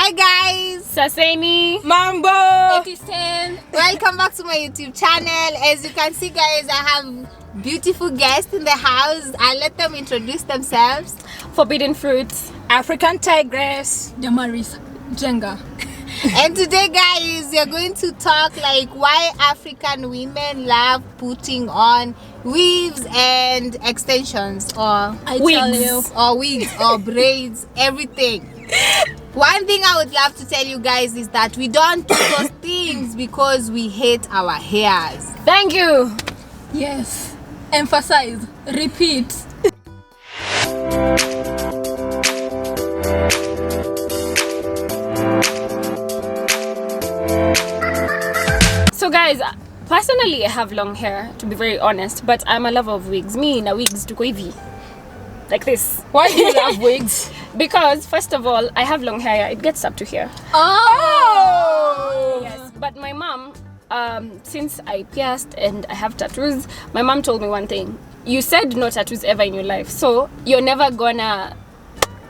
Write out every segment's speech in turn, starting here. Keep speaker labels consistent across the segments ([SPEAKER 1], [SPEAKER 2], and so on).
[SPEAKER 1] Hi guys,
[SPEAKER 2] Saseni
[SPEAKER 3] Mambo.
[SPEAKER 1] welcome back to my YouTube channel. As you can see guys, I have beautiful guests in the house. I'll let them introduce themselves.
[SPEAKER 2] Forbidden Fruits,
[SPEAKER 3] African Tigress,
[SPEAKER 4] Damaris, Jenga.
[SPEAKER 1] And today guys, we are going to talk like why African women love putting on weaves and extensions or wigs or braids, everything. One thing I would love to tell you guys is that we don't do those things because we hate our hairs.
[SPEAKER 2] thank you.
[SPEAKER 4] Yes. Emphasize. Repeat.
[SPEAKER 2] So guys, personally I have long hair, to be very honest, but I'm a lover of wigs. Me na wigs tuko hivi, like this.
[SPEAKER 3] Why do you love wigs?
[SPEAKER 2] Because first of all, I have long hair, it gets up to here.
[SPEAKER 3] Oh!
[SPEAKER 2] Yes, but my mom, since I pierced and I have tattoos, my mom told me one thing. You said no tattoos ever in your life, so you're never gonna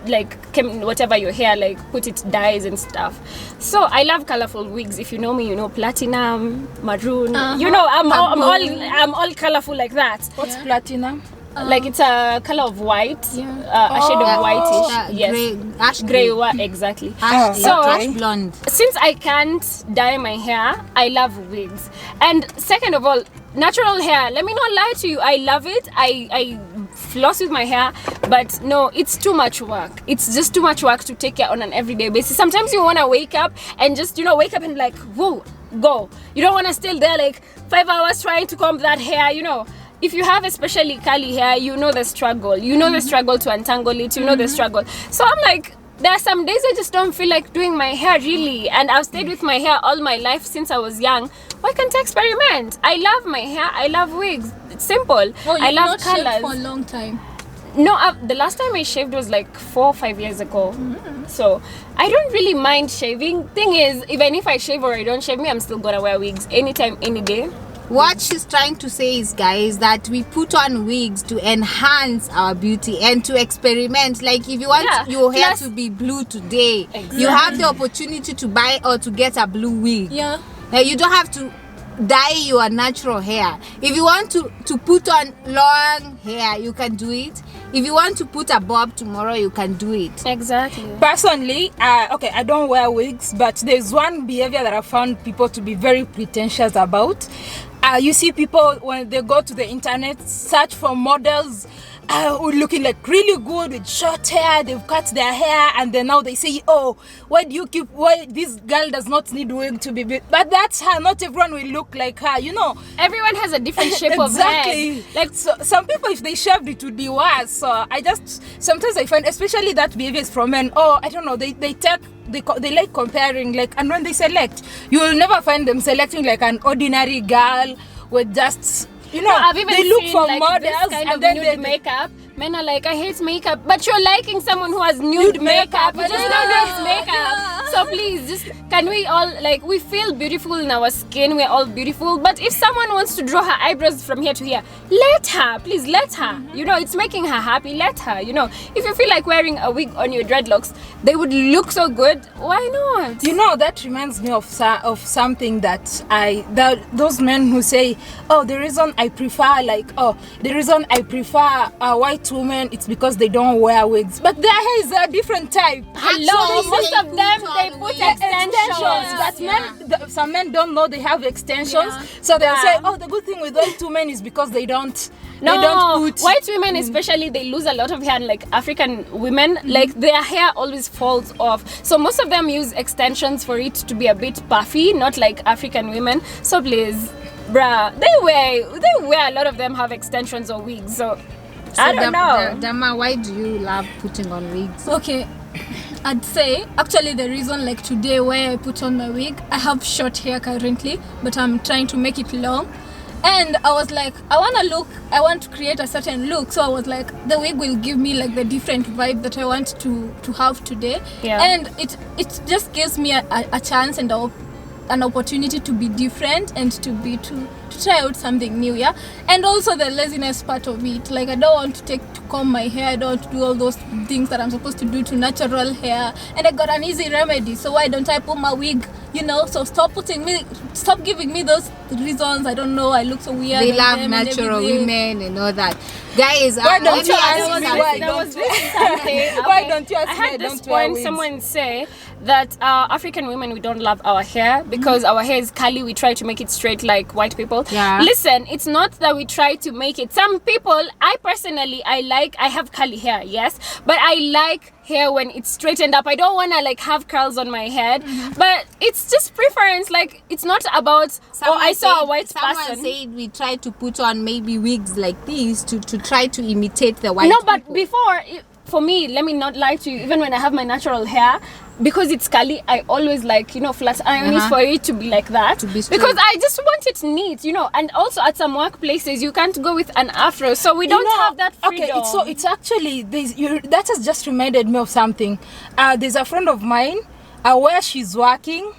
[SPEAKER 2] like whatever your hair, like put it dyes and stuff. So I love colorful wigs. If you know me, you know platinum, maroon. You know I'm all colorful like that.
[SPEAKER 3] What's platinum?
[SPEAKER 2] Like it's a color of white, a shade of whitish. Yes, gray. Exactly.
[SPEAKER 1] Ash blonde.
[SPEAKER 2] Since I can't dye my hair, I love wigs. And second of all, natural hair, let me not lie to you, I love it. I floss with my hair, but no, it's too much work. It's just too much work to take care on an everyday basis. Sometimes you want to wake up and just, wake up and like, whoa, go. You don't want to stay there like 5 hours trying to comb that hair, If you have especially curly hair, you know the struggle. You know the struggle to untangle it. You know the struggle. So I'm like, there are some days I just don't feel like doing my hair really. And I've stayed with my hair all my life since I was young. Why can't I experiment? I love my hair. I love wigs. It's simple. I love colors.
[SPEAKER 4] Shaved for a long time.
[SPEAKER 2] No, the last time I shaved was like 4 or 5 years ago. So I don't really mind shaving. Thing is, even if I shave or I don't shave, I'm still gonna wear wigs anytime, any day.
[SPEAKER 1] What she's trying to say is, guys, that we put on wigs to enhance our beauty and to experiment. Like if you want your hair to be blue today, you have the opportunity to buy or to get a blue wig. You don't have to dye your natural hair. If you want to put on long hair, you can do it. If you want to put a bob tomorrow, you can do it.
[SPEAKER 2] Exactly.
[SPEAKER 3] Personally, I don't wear wigs, but there's one behavior that I found people to be very pretentious about. You see people when they go to the internet, search for models looking like really good with short hair, they've cut their hair, and then now they say, why this girl does not need wig to be big? But that's her. Not everyone will look like her,
[SPEAKER 2] Everyone has a different shape of head.
[SPEAKER 3] Like some people, if they shaved, it would be worse. So sometimes I find, especially that behavior is from men. I don't know, they like comparing, like, and when they select, you will never find them selecting like an ordinary girl with just
[SPEAKER 2] I've even
[SPEAKER 3] they look
[SPEAKER 2] seen,
[SPEAKER 3] for
[SPEAKER 2] like,
[SPEAKER 3] models
[SPEAKER 2] this kind
[SPEAKER 3] and
[SPEAKER 2] of
[SPEAKER 3] then
[SPEAKER 2] nude makeup. Men are like, I hate makeup, but you're liking someone who has nude makeup. You just know it's makeup. So please, can we all, like, we feel beautiful in our skin, we're all beautiful, but if someone wants to draw her eyebrows from here to here, let her, please let her. It's making her happy, let her. If you feel like wearing a wig on your dreadlocks, they would look so good, why not?
[SPEAKER 3] That reminds me of something that those men who say, the reason I prefer white women, it's because they don't wear wigs, but their hair is a different type.
[SPEAKER 2] Hello, most of them, they put extensions.
[SPEAKER 3] But some men don't know they have extensions, so they'll say, the good thing with white women is because they don't.
[SPEAKER 2] White women especially, they lose a lot of hair. Like African women, like their hair always falls off. So most of them use extensions for it to be a bit puffy, not like African women. So please, they wear a lot of them have extensions or wigs. So I don't know.
[SPEAKER 1] Dama, why do you love putting on wigs?
[SPEAKER 4] Okay, I'd say actually the reason, like today where I put on my wig, I have short hair currently, but I'm trying to make it long. And I was like, I want to create a certain look. So I was like, the wig will give me like the different vibe that I want to have today. And it just gives me a chance and an opportunity to be different and to to try out something new, yeah. And also the laziness part of it. Like I don't want to comb my hair. I don't want to do all those things that I'm supposed to do to natural hair. And I got an easy remedy. So why don't I put my wig? You know. So stop giving me those reasons. I don't know. I look so weird.
[SPEAKER 1] They love natural women and all that. Guys,
[SPEAKER 3] why don't you ask me why don't you ask me?
[SPEAKER 2] I had this point someone say that African women, we don't love our hair because our hair is curly. We try to make it straight like white people.
[SPEAKER 1] Yeah.
[SPEAKER 2] Listen, it's not that we try to make it. Some people, I personally, I have curly hair, yes, but I like hair when it's straightened up. I don't want to like have curls on my head, but it's just preference. Like it's not about I saw a white person.
[SPEAKER 1] Someone said we try to put on maybe wigs like this to try to imitate the white
[SPEAKER 2] No,
[SPEAKER 1] people.
[SPEAKER 2] but before, for me, let me not lie to you, even when I have my natural hair, because it's curly, I always like, flat iron is for it to be like that.
[SPEAKER 1] To be straight.
[SPEAKER 2] Because I just want it neat, and also at some workplaces, you can't go with an afro, so we don't have that freedom.
[SPEAKER 3] Okay, it's actually, that has just reminded me of something. There's a friend of mine, where she's working,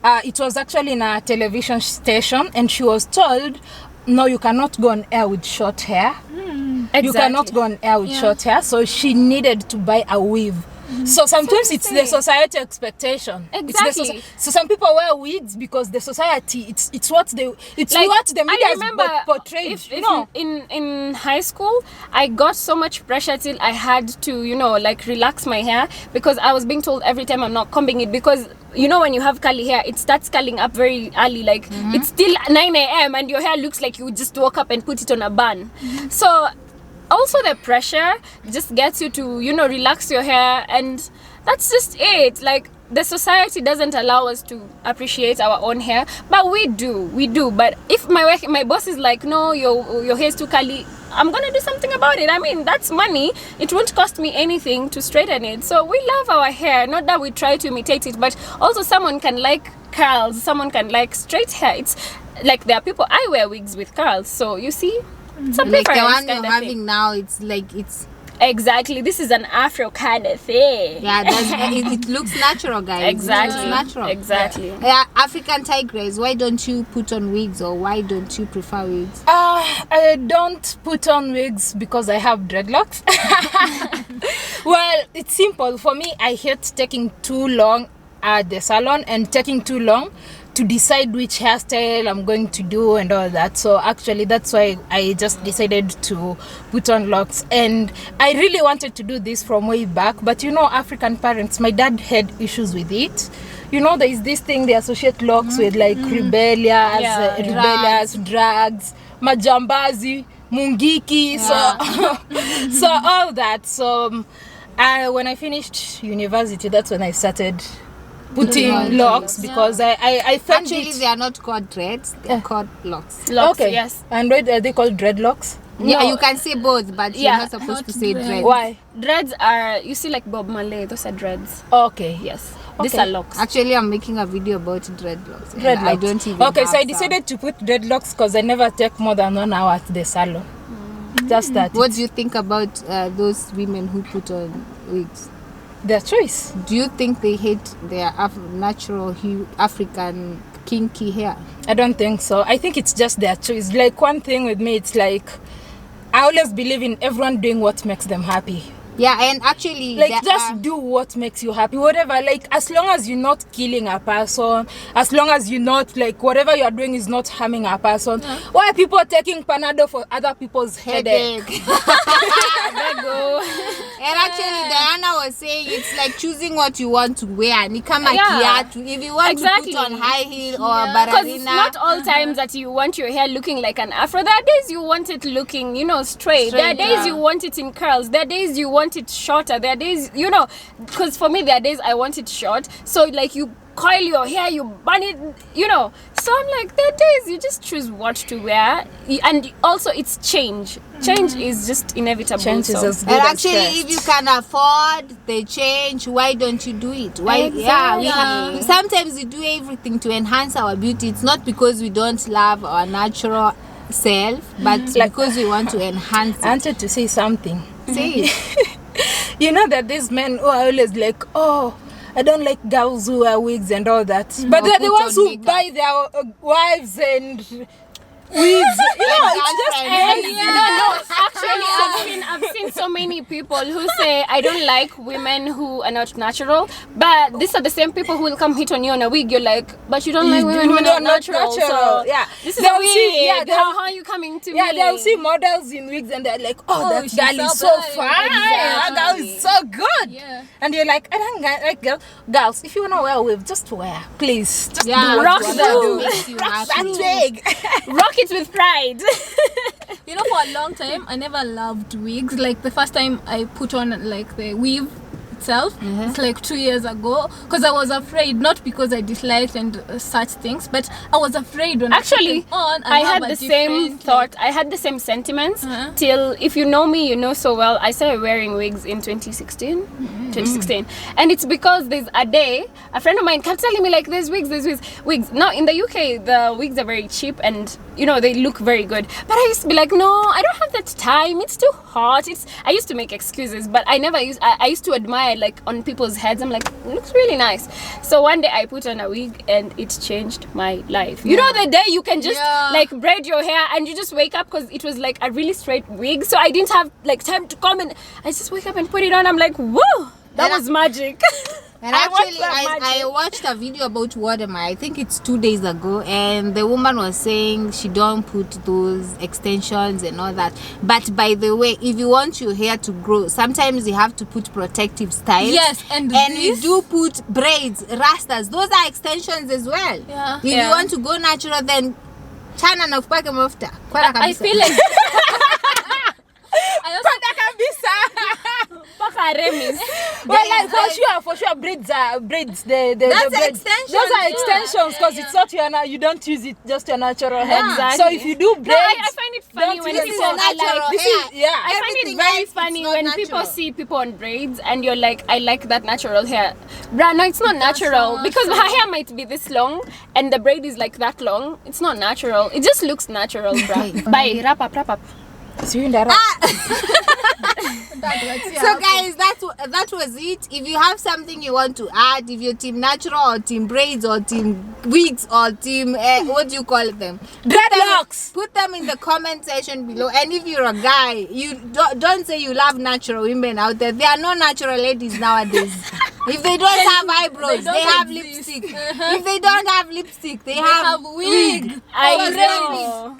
[SPEAKER 3] it was actually in a television station, and she was told, no, you cannot go on air with short hair.
[SPEAKER 2] Exactly.
[SPEAKER 3] You cannot go on air with short hair, so she needed to buy a weave. So sometimes it's the society expectation.
[SPEAKER 2] Exactly.
[SPEAKER 3] So some people wear wigs because the society it's what the media has portrayed.
[SPEAKER 2] In high school, I got so much pressure till I had to relax my hair because I was being told every time I'm not combing it because when you have curly hair, it starts curling up very early. Like it's still 9 a.m. and your hair looks like you just woke up and put it on a bun. So also the pressure just gets you to relax your hair, and that's just it. Like the society doesn't allow us to appreciate our own hair, but we do. But if my boss is like, no, your hair is too curly, I'm gonna do something about it. I mean, that's money. It won't cost me anything to straighten it. So we love our hair, not that we try to imitate it, but also someone can like curls, someone can like straight hair. It's like there are people, I wear wigs with curls, so you see, it's a
[SPEAKER 1] like the one
[SPEAKER 2] kind
[SPEAKER 1] you're
[SPEAKER 2] of
[SPEAKER 1] having
[SPEAKER 2] thing.
[SPEAKER 1] now, it's
[SPEAKER 2] Exactly, this is an afro kind of thing.
[SPEAKER 1] yeah, it looks natural, guys.
[SPEAKER 2] Exactly.
[SPEAKER 1] It looks natural.
[SPEAKER 2] Exactly.
[SPEAKER 1] African Tigress, why don't you put on wigs, or why don't you prefer wigs?
[SPEAKER 3] I don't put on wigs because I have dreadlocks. Well, it's simple for me. I hate taking too long at the salon and taking too long to decide which hairstyle I'm going to do and all that. So actually that's why I just decided to put on locks, and I really wanted to do this from way back, but African parents, my dad had issues with it. There is this thing they associate locks with, like rebellious, drugs, majambazi, mungiki, so all that. So when I finished university, that's when I started putting locks, because I found
[SPEAKER 1] actually they are not called dreads, they're called locks.
[SPEAKER 2] Okay. Yes.
[SPEAKER 3] And why are they called dreadlocks?
[SPEAKER 1] Yeah, you can say both, but you're not supposed to say dreads.
[SPEAKER 3] Why?
[SPEAKER 2] Dreads are, you see, like Bob Marley, those are dreads.
[SPEAKER 3] Okay.
[SPEAKER 2] Yes.
[SPEAKER 3] Okay.
[SPEAKER 2] These are locks.
[SPEAKER 1] Actually, I'm making a video about dreadlocks.
[SPEAKER 3] Dreadlocks.
[SPEAKER 1] I don't even
[SPEAKER 3] Okay,
[SPEAKER 1] have
[SPEAKER 3] so I
[SPEAKER 1] some.
[SPEAKER 3] decided to put dreadlocks because I never take more than 1 hour at the salon. Just that.
[SPEAKER 1] What do you think about those women who put on wigs?
[SPEAKER 3] Their choice.
[SPEAKER 1] Do you think they hate their natural African kinky hair?
[SPEAKER 3] I don't think so. I think it's just their choice. Like, one thing with me, it's like I always believe in everyone doing what makes them happy.
[SPEAKER 1] Yeah, and actually,
[SPEAKER 3] like, just do what makes you happy, whatever. Like, as long as you're not killing a person, as long as you're not, like, whatever you're doing is not harming a person. Why are people taking Panado for other people's headache?
[SPEAKER 1] And actually, Diana was saying it's like choosing what you want to wear. Ni kama kiatu. If you want to put on high heel or a
[SPEAKER 2] Because
[SPEAKER 1] ballerina.
[SPEAKER 2] not all times that you want your hair looking like an afro. There are days you want it looking, straight. There are days you want it in curls. There are days you want it shorter. There are days, because for me, there are days I want it short. So, like, you coil your hair, you bun it, So I'm like, there are days you just choose what to wear. And also, it's change. Change is just inevitable.
[SPEAKER 3] Change is as good
[SPEAKER 1] And
[SPEAKER 3] as
[SPEAKER 1] actually,
[SPEAKER 3] first.
[SPEAKER 1] if you can afford the change, why don't you do it? Why?
[SPEAKER 2] Exactly.
[SPEAKER 1] Yeah, sometimes we do everything to enhance our beauty. It's not because we don't love our natural self, but because we want to enhance it.
[SPEAKER 3] I wanted to say something.
[SPEAKER 1] Say it.
[SPEAKER 3] You know that these men who are always like, oh, I don't like girls who wear wigs and all that. But they're the
[SPEAKER 1] put
[SPEAKER 3] ones
[SPEAKER 1] on
[SPEAKER 3] who
[SPEAKER 1] makeup.
[SPEAKER 3] buy their wives and wigs. It's just
[SPEAKER 2] Actually, I've seen so many people who say I don't like women who are not natural, but these are the same people who will come hit on you on a wig. You're like, but you don't like women who are not natural. So
[SPEAKER 3] yeah,
[SPEAKER 2] this is weird. How are you coming to me?
[SPEAKER 3] Yeah, they'll see models in wigs and they're like, oh that girl is so fine. That girl is so good.
[SPEAKER 4] Yeah.
[SPEAKER 3] And you're like, I don't like girls. If you wanna wear a wig, just wear, please. Just do what
[SPEAKER 2] rock
[SPEAKER 3] you
[SPEAKER 2] them.
[SPEAKER 3] wanna do.
[SPEAKER 1] Makes you
[SPEAKER 3] Rock
[SPEAKER 1] happy.
[SPEAKER 3] that wig.
[SPEAKER 2] Rock it with pride.
[SPEAKER 4] You know, for a long time, I never loved wigs. Like the first time I put on like the weave itself, it's like 2 years ago. Because I was afraid, not because I disliked and such things, but I was afraid when
[SPEAKER 2] Actually,
[SPEAKER 4] I put them on.
[SPEAKER 2] I had the same thought. I had the same sentiments till, if you know me, you know so well, I started wearing wigs in 2016. And it's because there's a day, a friend of mine kept telling me like, there's wigs. Now in the UK, the wigs are very cheap and you know they look very good. But I used to be like, no, I don't have that time. It's too hot. I used to make excuses, but I used to admire like on people's heads. I'm like, it looks really nice. So one day I put on a wig and it changed my life. You know, the day you can just like braid your hair and you just wake up, because it was like a really straight wig, so I didn't have like time to come, and I just wake up and put it on. I'm like, whoa, that was magic.
[SPEAKER 1] And actually, I watched a video about Autonomy. I think it's 2 days ago, and the woman was saying she don't put those extensions and all that. But by the way, if you want your hair to grow, sometimes you have to put protective styles.
[SPEAKER 4] Yes, and
[SPEAKER 1] we do put braids, rastas. Those are extensions as well.
[SPEAKER 4] Yeah.
[SPEAKER 1] If you want to go natural, then chana na kupaka mafuta.
[SPEAKER 4] I feel like I also
[SPEAKER 3] Well, like for sure, braids.
[SPEAKER 1] That's
[SPEAKER 3] the braids.
[SPEAKER 1] extensions.
[SPEAKER 3] Those are extensions because it's not you don't use it just your natural hair.
[SPEAKER 2] Exactly.
[SPEAKER 3] So if you do braids,
[SPEAKER 2] I find it funny when
[SPEAKER 1] This is
[SPEAKER 2] people
[SPEAKER 1] a
[SPEAKER 2] are
[SPEAKER 1] natural
[SPEAKER 2] like,
[SPEAKER 1] hair.
[SPEAKER 2] I find it
[SPEAKER 1] Everything
[SPEAKER 2] very
[SPEAKER 1] else,
[SPEAKER 2] funny
[SPEAKER 1] it's not
[SPEAKER 2] when
[SPEAKER 1] natural.
[SPEAKER 2] people see people on braids and you're like, I like that natural hair. Bruh, no, it's not natural, because her hair might be this long and the braid is like that long. It's not natural. It just looks natural, bruh. Bye. Wrap up.
[SPEAKER 3] so you in that.
[SPEAKER 1] So guys, that was it. If you have something you want to add, if you're team natural or team braids or team wigs or team what do you call them,
[SPEAKER 3] Dreadlocks.
[SPEAKER 1] put them in the comment section below. And if you're a guy, you don't say you love natural women out there. There are no natural ladies nowadays. If they don't have eyebrows, they have lipstick. If they don't have lipstick, they have wig.
[SPEAKER 2] I know.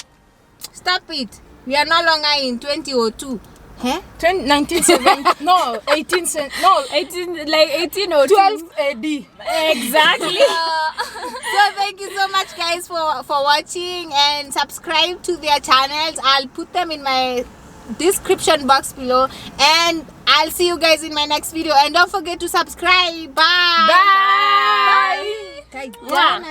[SPEAKER 1] Stop it. We are no longer in 2002. Huh?
[SPEAKER 3] 1970, no, 18, no,
[SPEAKER 2] 18 or
[SPEAKER 3] 12 AD.
[SPEAKER 2] Exactly.
[SPEAKER 1] So thank you so much guys for watching, and subscribe to their channels. I'll put them in my description box below, and I'll see you guys in my next video. And don't forget to subscribe. Bye.
[SPEAKER 3] Bye.
[SPEAKER 1] Bye.